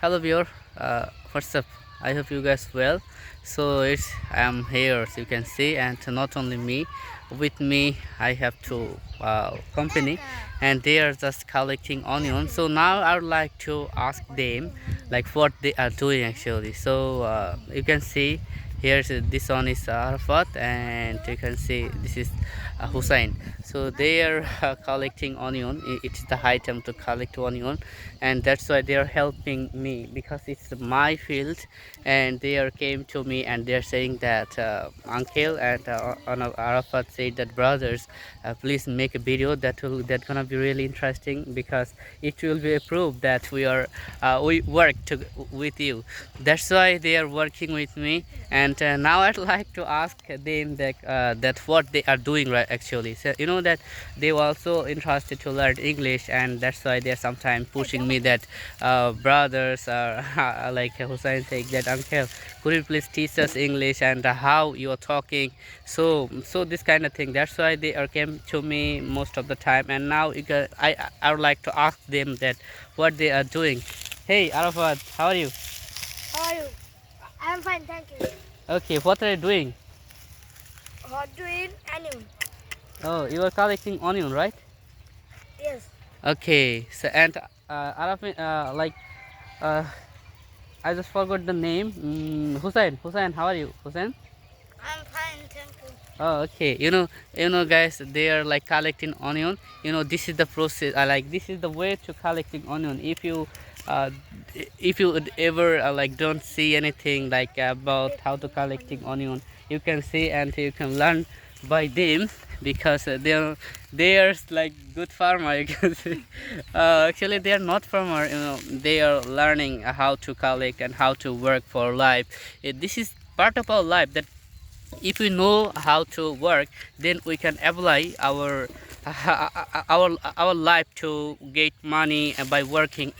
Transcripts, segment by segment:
Hello viewer, what's up? I hope you guys well. So I'm here, as you can see, and not only me, with me I have two company, and they are just collecting onions. So now I would like to ask them like what they are doing actually. So you can see here, this one is Arafat, and you can see this is Hussein. So they are collecting onion. It's the high time to collect onion, and that's why they are helping me because it's my field. And they are came to me and they are saying that uncle and Arafat said that brothers, please make a video that gonna be really interesting, because it will be a proof that we work with you. That's why they are working with me. And now I'd like to ask them that what they are doing right actually. So you know that they were also interested to learn English, and that's why they're sometimes pushing me that brothers are like Hussein saying that uncle, could you please teach us English and how you are talking. So this kind of thing, that's why they are came to me most of the time. And now I would like to ask them that what they are doing. Hey Arafat, how are you? How are you? I'm fine, thank you. Okay, what are you doing? Doing onion. Oh, you are collecting onion, right? Yes. Okay, so and Arafat, uh, I just forgot the name. Hussein, how are you, Hussein? I'm fine, thank you. Oh, okay. Guys, they are like collecting onion. This is the process. This is the way to collecting onion. Uh, if you would ever like don't see anything like about how to collecting onion, you can see and you can learn by them, because they are like good farmer. You can see. Actually, they are not farmer. They are learning how to collect and how to work for life. This is part of our life, that if we know how to work, then we can apply our life to get money by working.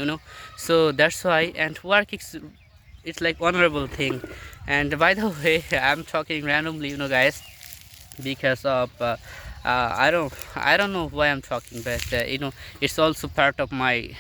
So that's why, and work is, it's like honorable thing. And by the way, I'm talking randomly, guys, because of I don't know why I'm talking, but it's also part of my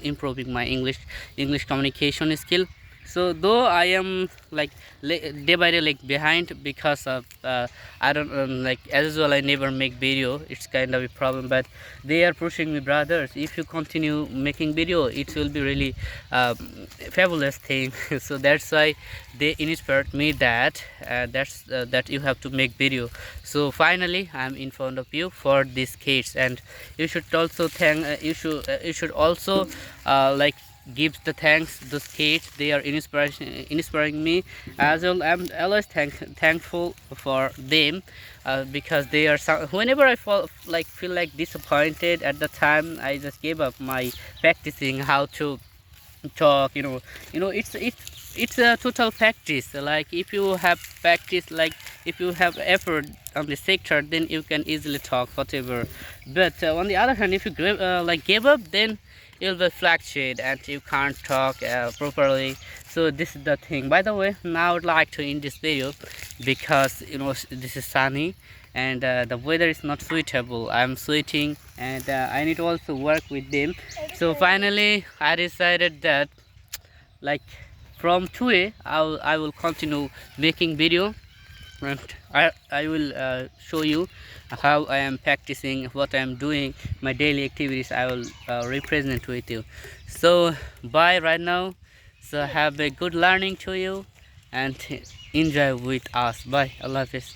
improving my English communication skill. So though I am like day by day like behind, because of I don't like, as usual I never make video. It's kind of a problem, but they are pushing me, brothers, if you continue making video, it will be really fabulous thing. So that's why they inspired me that you have to make video. So finally I'm in front of you for these kids, and you should also you should also like give the thanks those kids. They are inspiring me as well. I'm always thankful for them, because they are whenever I feel like disappointed at the time, I just gave up my practicing how to talk. It's a total practice. Like, if you have practice, like if you have effort on the sector, then you can easily talk whatever. But on the other hand, if you give up, then you'll be fluctuate and you can't talk properly. So this is the thing. By the way, now I would like to end this video, because this is sunny, and the weather is not suitable. I'm sweating, and I need to also work with them. So finally I decided that, like, from today I will continue making video, and I will show you how I am practicing, what I am doing, my daily activities. I will represent with you. So bye right now. So have a good learning to you, and enjoy with us. Bye. Allah Hafiz.